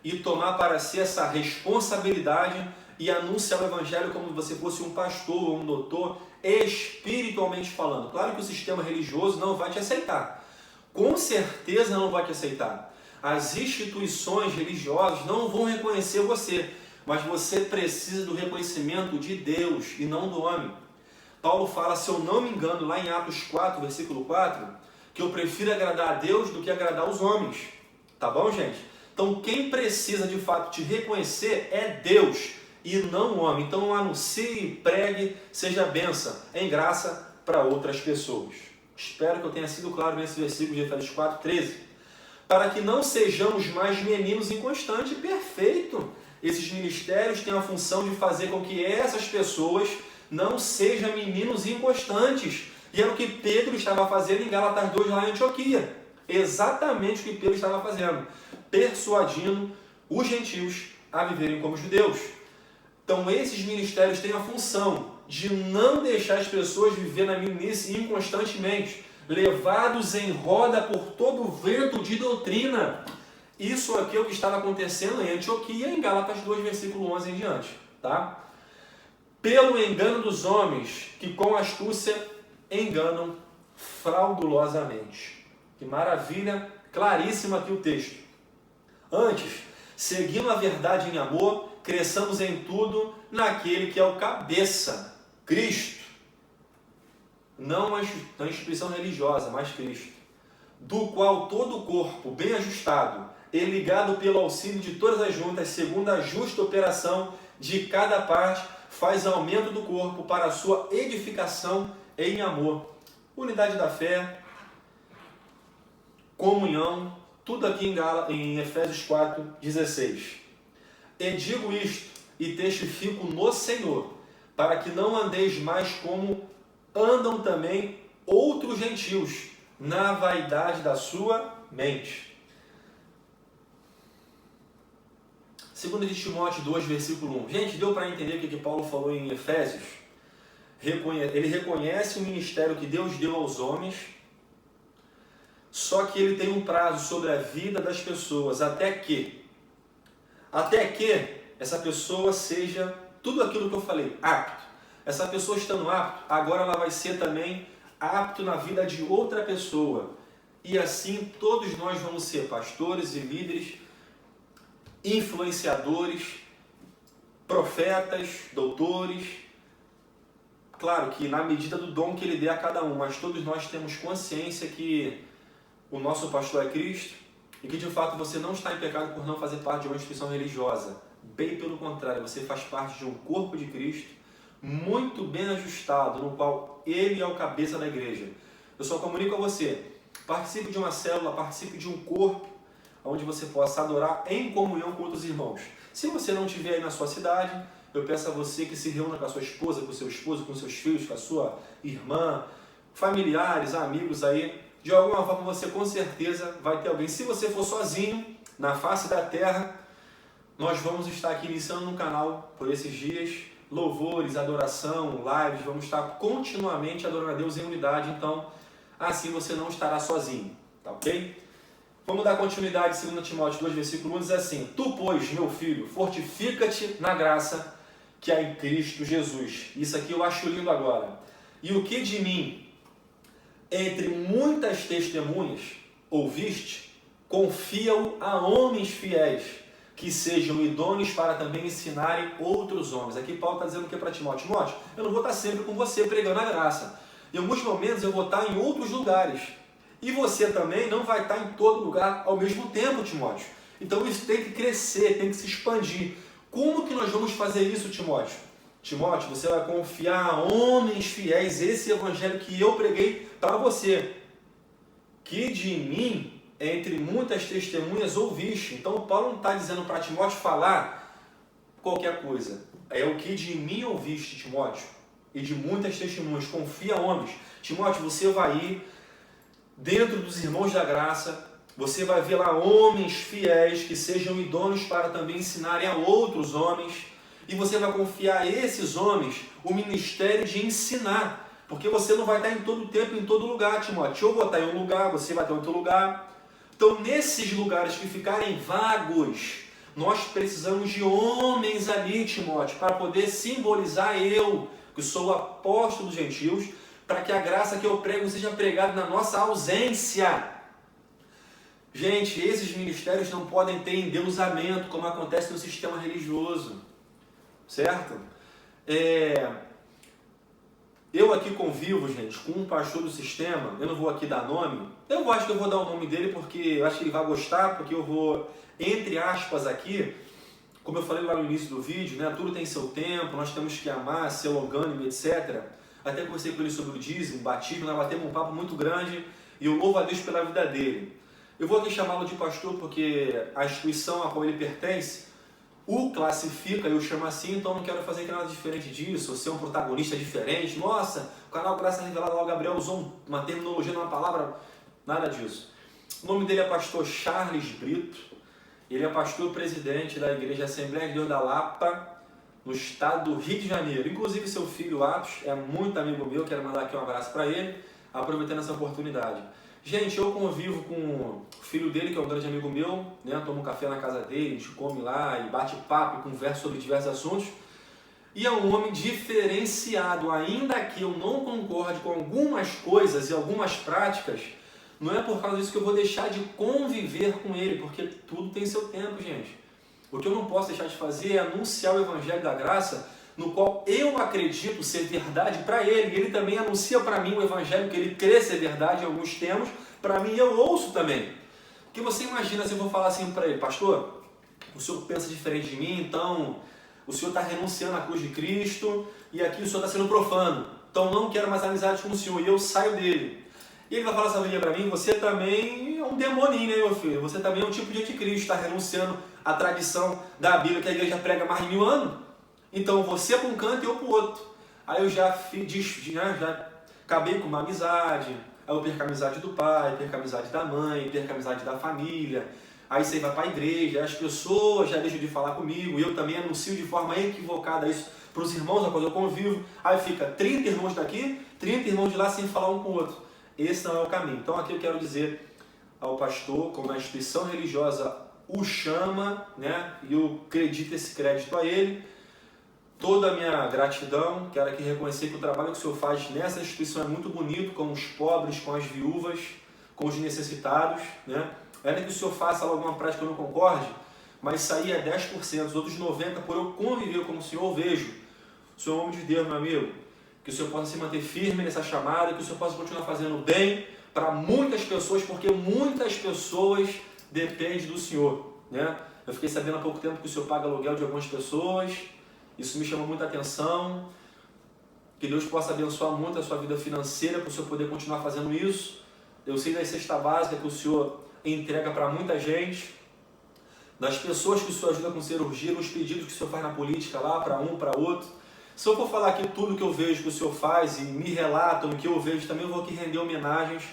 e tomar para si essa responsabilidade e anunciar o evangelho como se você fosse um pastor ou um doutor, espiritualmente falando. Claro que o sistema religioso não vai te aceitar. Com certeza não vai te aceitar. As instituições religiosas não vão reconhecer você. mas você precisa do reconhecimento de Deus e não do homem. Paulo fala, se eu não me engano, lá em Atos 4, versículo 4, que eu prefiro agradar a Deus do que agradar os homens. Tá bom, gente? Então, quem precisa de fato te reconhecer é Deus e não o homem. Então, anuncie, pregue, seja bênção em graça para outras pessoas. Espero que eu tenha sido claro nesse versículo de Efésios 4, 13. Para que não sejamos mais meninos inconstantes. Perfeito! Esses ministérios têm a função de fazer com que essas pessoas não sejam meninos inconstantes. E era o que Pedro estava fazendo em Gálatas 2, lá em Antioquia. Exatamente o que Pedro estava fazendo. Persuadindo os gentios a viverem como judeus. Então esses ministérios têm a função de não deixar as pessoas viver na meninice inconstantemente, levados em roda por todo o vento de doutrina. Isso aqui é o que estava acontecendo em Antioquia, em Gálatas 2, versículo 11 em diante. Tá? Pelo engano dos homens, que com astúcia enganam fraudulosamente. Que maravilha, claríssimo aqui o texto. Antes, seguindo a verdade em amor, cresçamos em tudo naquele que é o cabeça, Cristo. Não a instituição religiosa, mas Cristo. Do qual todo o corpo, bem ajustado e ligado pelo auxílio de todas as juntas, segundo a justa operação de cada parte, faz aumento do corpo para a sua edificação em amor. Unidade da fé, comunhão, tudo aqui em Efésios 4, 16. E digo isto, e testifico no Senhor, para que não andeis mais como andam também outros gentios, na vaidade da sua mente. 2 Timóteo 2, versículo 1. Gente, deu para entender o que Paulo falou em Efésios? Ele reconhece o ministério que Deus deu aos homens, só que ele tem um prazo sobre a vida das pessoas, até que essa pessoa seja tudo aquilo que eu falei, apto. Essa pessoa estando apto, agora ela vai ser também apto na vida de outra pessoa. E assim todos nós vamos ser pastores e líderes, influenciadores, profetas, doutores. Claro que na medida do dom que ele dê a cada um, mas todos nós temos consciência que o nosso pastor é Cristo e que de fato você não está em pecado por não fazer parte de uma instituição religiosa. Bem pelo contrário, você faz parte de um corpo de Cristo muito bem ajustado, no qual ele é o cabeça da igreja. Eu só comunico a você, participe de uma célula, participe de um corpo, onde você possa adorar em comunhão com outros irmãos. Se você não estiver aí na sua cidade, eu peço a você que se reúna com a sua esposa, com o seu esposo, com seus filhos, com a sua irmã, familiares, amigos aí. De alguma forma você com certeza vai ter alguém. Se você for sozinho, na face da terra, nós vamos estar aqui iniciando um canal por esses dias, louvores, adoração, lives, vamos estar continuamente adorando a Deus em unidade, então assim você não estará sozinho, tá ok? Vamos dar continuidade, 2 Timóteo 2, versículo 1, diz assim: Tu, pois, meu filho, fortifica-te na graça que há em Cristo Jesus. Isso aqui eu acho lindo agora. E o que de mim, entre muitas testemunhas, ouviste, confia-o a homens fiéis, que sejam idôneos para também ensinarem outros homens. Aqui Paulo está dizendo o que para Timóteo? Timóteo, eu não vou estar sempre com você pregando a graça. Em alguns momentos eu vou estar em outros lugares. E você também não vai estar em todo lugar ao mesmo tempo, Timóteo. Então isso tem que crescer, tem que se expandir. Como que nós vamos fazer isso, Timóteo? Timóteo, você vai confiar a homens fiéis esse evangelho que eu preguei para você, que de mim, entre muitas testemunhas, ouviste. Então Paulo não está dizendo para Timóteo falar qualquer coisa. É o que de mim ouviste, Timóteo, e de muitas testemunhas. Confia, homens. Timóteo, você vai ir dentro dos irmãos da graça, você vai ver lá homens fiéis que sejam idôneos para também ensinarem a outros homens, e você vai confiar a esses homens o ministério de ensinar, porque você não vai estar em todo tempo, em todo lugar, Timóteo. Eu vou estar em um lugar, você vai estar em outro lugar. Então, nesses lugares que ficarem vagos, nós precisamos de homens ali, Timóteo, para poder simbolizar eu, que sou o apóstolo dos gentios, para que a graça que eu prego seja pregada na nossa ausência. Gente, esses ministérios não podem ter endeusamento, como acontece no sistema religioso. certo? Eu aqui convivo, gente, com um pastor do sistema, eu não vou aqui dar nome, eu acho que eu vou dar o nome dele porque eu acho que ele vai gostar, porque eu vou, entre aspas aqui, como eu falei lá no início do vídeo, né, tudo tem seu tempo, nós temos que amar, ser longânimo, etc. Até conversei com ele sobre o dízimo, batismo, nós batemos um papo muito grande e eu louvo a Deus pela vida dele. Eu vou aqui chamá-lo de pastor porque a instituição a qual ele pertence o classifica e o chama assim, então eu não quero fazer nada diferente disso, ou ser um protagonista diferente. Nossa, o canal Graça Revelada lá, o Gabriel usou uma terminologia numa palavra, nada disso. O nome dele é pastor Charles Brito, ele é pastor presidente da Igreja Assembleia de Deus da Lapa, no estado do Rio de Janeiro. Inclusive seu filho Atos é muito amigo meu, quero mandar aqui um abraço para ele, aproveitando essa oportunidade. Gente, eu convivo com o filho dele, que é um grande amigo meu, né? Tomo um café na casa dele, a gente come lá e bate papo e conversa sobre diversos assuntos. E é um homem diferenciado, ainda que eu não concorde com algumas coisas e algumas práticas, não é por causa disso que eu vou deixar de conviver com ele, porque tudo tem seu tempo, gente. O que eu não posso deixar de fazer é anunciar o Evangelho da Graça, no qual eu acredito ser verdade para ele, e ele também anuncia para mim o Evangelho que ele crê ser verdade em alguns termos, para mim eu ouço também. Porque você imagina se eu vou falar assim para ele, pastor, o senhor pensa diferente de mim, então o senhor está renunciando à cruz de Cristo, e aqui o senhor está sendo profano, então não quero mais amizade com o senhor, e eu saio dele. E ele vai falar essa linha para mim, você também é um demoninho, né, meu filho? Você também é um tipo de anticristo, está renunciando à tradição da Bíblia que a igreja prega há mais de 1000 anos. Então você para um canto e eu para o outro. Aí eu já acabei com uma amizade, aí eu perco a amizade do pai, perco a amizade da mãe, perco a amizade da família. Aí você vai para a igreja, as pessoas já deixam de falar comigo, eu também anuncio de forma equivocada isso para os irmãos, quando eu convivo. Aí fica 30 irmãos daqui, 30 irmãos de lá sem falar um com o outro. Esse não é o caminho. Então aqui eu quero dizer ao pastor, como a instituição religiosa o chama, né? E eu acredito esse crédito a ele, toda a minha gratidão. Quero aqui reconhecer que o trabalho que o senhor faz nessa instituição é muito bonito, com os pobres, com as viúvas, com os necessitados, né? Ainda que o senhor faça alguma prática que eu não concorde, mas isso aí é 10%, os outros 90%, por eu conviver como o senhor, eu vejo. O senhor é um homem de Deus, meu amigo, que o senhor possa se manter firme nessa chamada, que o senhor possa continuar fazendo bem para muitas pessoas, porque muitas pessoas dependem do senhor, né? Eu fiquei sabendo há pouco tempo que o senhor paga aluguel de algumas pessoas, isso me chama muita atenção, que Deus possa abençoar muito a sua vida financeira para o senhor poder continuar fazendo isso. Eu sei da cesta básica que o senhor entrega para muita gente, das pessoas que o senhor ajuda com cirurgia, nos pedidos que o senhor faz na política lá, para um, para outro. Se eu for falar aqui tudo que eu vejo que o senhor faz e me relatam o que eu vejo, também eu vou aqui render homenagens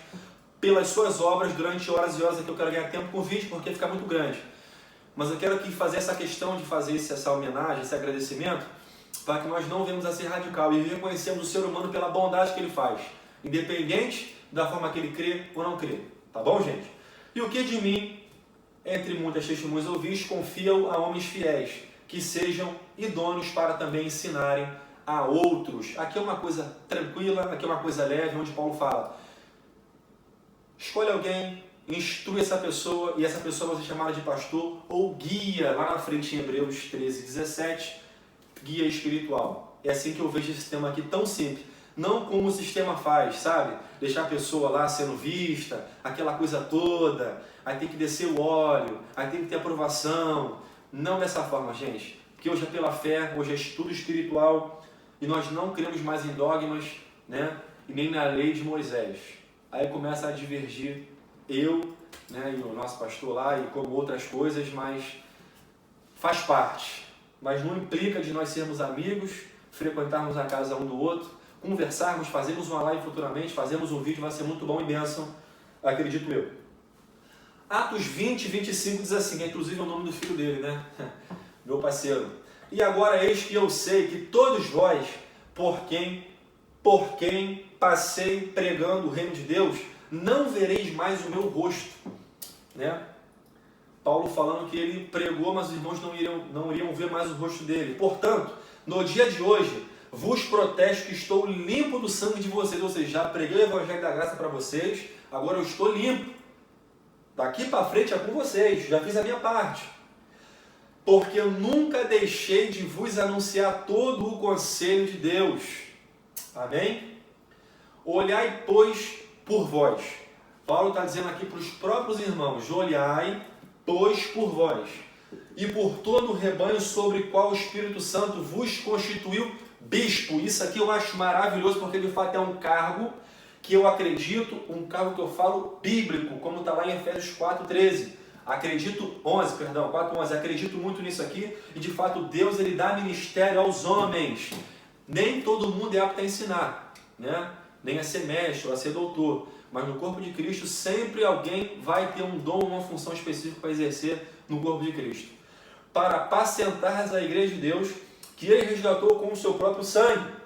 pelas suas obras durante horas e horas. Aqui eu quero ganhar tempo com o vídeo porque fica muito grande. Mas eu quero aqui fazer essa questão de fazer essa homenagem, esse agradecimento, para que nós não venhamos a ser radical e reconhecemos o ser humano pela bondade que ele faz, independente da forma que ele crê ou não crê. Tá bom, gente? E o que de mim, entre muitas testemunhas ouvis, confiam a homens fiéis, que sejam idôneos para também ensinarem a outros. Aqui é uma coisa tranquila, aqui é uma coisa leve, onde Paulo fala, escolhe alguém, instrui essa pessoa, e essa pessoa vai ser chamada de pastor ou guia, lá na frente em Hebreus 13:17, guia espiritual. É assim que eu vejo esse sistema aqui tão simples. Não como o sistema faz, sabe? Deixar a pessoa lá sendo vista, aquela coisa toda, aí tem que descer o óleo, aí tem que ter aprovação. Não dessa forma, gente. Porque hoje é pela fé, hoje é estudo espiritual, e nós não cremos mais em dogmas, né? E nem na lei de Moisés. Aí começa a divergir eu, né, e o nosso pastor lá, e como outras coisas, mas faz parte. Mas não implica de nós sermos amigos, frequentarmos a casa um do outro, conversarmos, fazermos uma live futuramente, fazermos um vídeo, vai ser muito bom e bênção, acredito eu. Atos 20:25 diz assim, é inclusive o nome do filho dele, né? Meu parceiro. E agora eis que eu sei que todos vós, por quem passei pregando o reino de Deus, não vereis mais o meu rosto, né? Paulo falando que ele pregou, mas os irmãos não iriam ver mais o rosto dele. Portanto, no dia de hoje, vos protesto que estou limpo do sangue de vocês. Ou seja, já preguei o Evangelho da Graça para vocês, agora eu estou limpo. Daqui para frente é com vocês, já fiz a minha parte. porque eu nunca deixei de vos anunciar todo o conselho de Deus. Amém? Olhai, pois, por vós. Paulo está dizendo aqui para os próprios irmãos, olhai, pois, por vós, e por todo o rebanho sobre o qual o Espírito Santo vos constituiu bispo. Isso aqui eu acho maravilhoso, porque de fato é um cargo que eu acredito, um cargo que eu falo bíblico, como está lá em Efésios 4:13. Acredito 4:11, acredito muito nisso aqui, e de fato Deus ele dá ministério aos homens. Nem todo mundo é apto a ensinar, né? Nem a ser mestre ou a ser doutor, mas no corpo de Cristo sempre alguém vai ter um dom, uma função específica para exercer no corpo de Cristo. Para apacentar a igreja de Deus, que ele resgatou com o seu próprio sangue.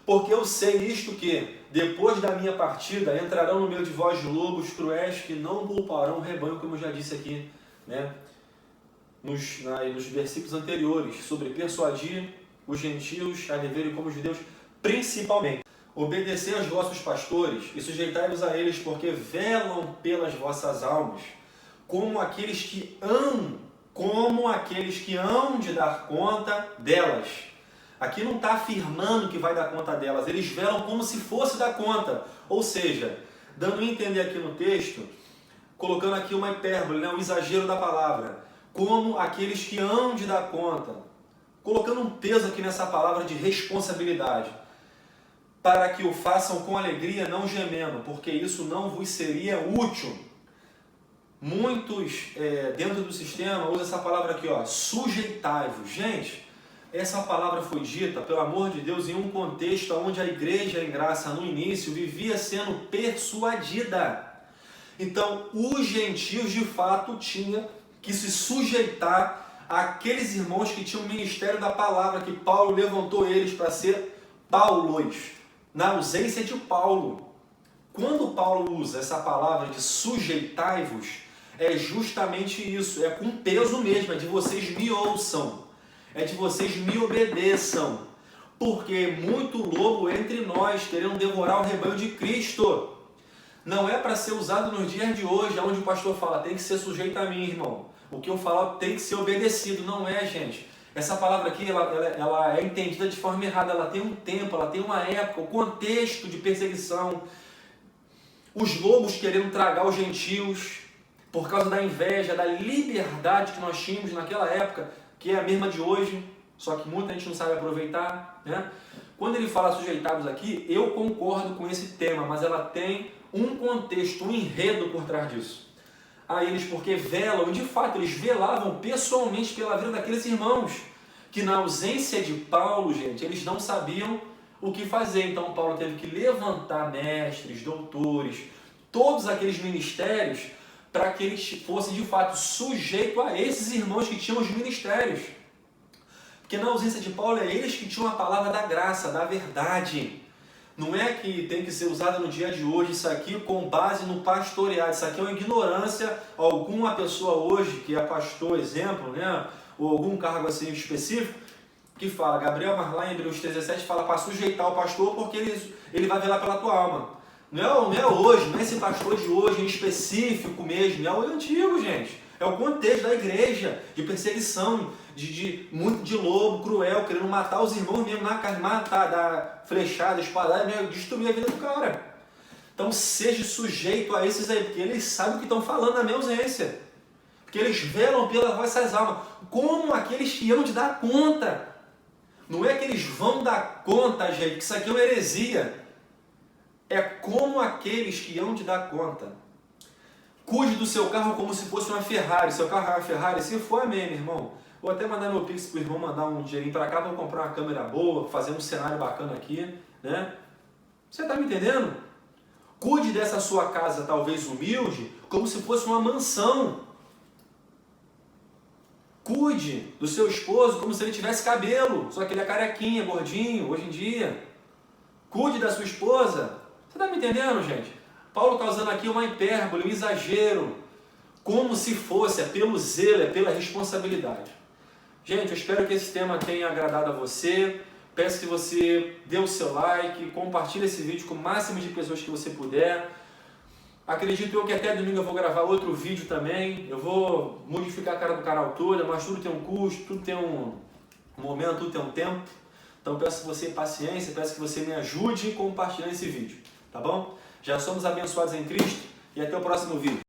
Porque eu sei isto que, depois da minha partida, entrarão no meio de vós lobos cruéis que não pouparão o rebanho, como eu já disse aqui, né? nos versículos anteriores, sobre persuadir os gentios a viverem como os judeus, principalmente. Obedecei aos vossos pastores e sujeitai-vos a eles, porque velam pelas vossas almas, como aqueles que hão de dar conta delas. Aqui não está afirmando que vai dar conta delas, eles velam como se fosse dar conta. Ou seja, dando a entender aqui no texto, colocando aqui uma hipérbole, um exagero da palavra, como aqueles que hão de dar conta, colocando um peso aqui nessa palavra de responsabilidade, para que o façam com alegria, não gemendo, porque isso não vos seria útil. Muitos dentro do sistema usam essa palavra aqui, sujeitai-vos. Gente, essa palavra foi dita, pelo amor de Deus, em um contexto onde a igreja em graça no início vivia sendo persuadida. Então, os gentios de fato tinham que se sujeitar àqueles irmãos que tinham o ministério da palavra, que Paulo levantou eles para ser Paulos, na ausência de Paulo. Quando Paulo usa essa palavra de sujeitai-vos, é justamente isso, é com peso mesmo, é de vocês me ouçam, é de vocês me obedeçam, porque muito lobo entre nós querendo devorar o rebanho de Cristo. Não é para ser usado nos dias de hoje, onde o pastor fala, tem que ser sujeito a mim, irmão. O que eu falo tem que ser obedecido. Não é, gente. Essa palavra aqui, ela é entendida de forma errada. Ela tem um tempo, ela tem uma época, o contexto de perseguição. Os lobos querendo tragar os gentios por causa da inveja, da liberdade que nós tínhamos naquela época, que é a mesma de hoje, só que muita gente não sabe aproveitar, né? Quando ele fala sujeitados aqui, eu concordo com esse tema, mas ela tem um contexto, um enredo por trás disso. A eles porque velam, e de fato eles velavam pessoalmente pela vida daqueles irmãos, que na ausência de Paulo, gente, eles não sabiam o que fazer. Então Paulo teve que levantar mestres, doutores, todos aqueles ministérios, para que eles fossem de fato sujeitos a esses irmãos que tinham os ministérios. Porque na ausência de Paulo, é eles que tinham a palavra da graça, da verdade. Não é que tem que ser usado no dia de hoje isso aqui com base no pastoreado. Isso aqui é uma ignorância. Alguma pessoa hoje, que é pastor, exemplo, né? Ou algum cargo assim específico, que fala, Gabriel, mas lá em Hebreus 17 fala para sujeitar o pastor porque ele vai velar pela tua alma. Não é hoje, não é esse pastor de hoje em específico mesmo, é o antigo, gente. É o contexto da igreja, de perseguição, muito de lobo cruel, querendo matar os irmãos mesmo na carne, matar, dar flechada, espadada, destruir a vida do cara. Então seja sujeito a esses aí, porque eles sabem o que estão falando na minha ausência. Porque eles velam pelas vossas almas, como aqueles que hão de dar conta. Não é que eles vão dar conta, gente, que isso aqui é uma heresia. É como aqueles que hão de dar conta. Cuide do seu carro como se fosse uma Ferrari. Seu carro é uma Ferrari, se for, amém, meu irmão. Vou até mandar meu pix pro irmão, mandar um dinheirinho para cá para comprar uma câmera boa, fazer um cenário bacana aqui, né? Você tá me entendendo? Cuide dessa sua casa, talvez humilde, como se fosse uma mansão. Cuide do seu esposo como se ele tivesse cabelo, só que ele é carequinha, gordinho, hoje em dia. Cuide da sua esposa. Você está me entendendo, gente? Paulo está usando aqui uma hipérbole, um exagero, como se fosse, é pelo zelo, é pela responsabilidade. Gente, eu espero que esse tema tenha agradado a você. Peço que você dê o seu like, compartilhe esse vídeo com o máximo de pessoas que você puder. Acredito eu que até domingo eu vou gravar outro vídeo também. Eu vou modificar a cara do canal toda, mas tudo tem um custo, tudo tem um momento, tudo tem um tempo. Então peço que você paciência, peço que você me ajude compartilhando esse vídeo, tá bom? Já somos abençoados em Cristo e até o próximo vídeo.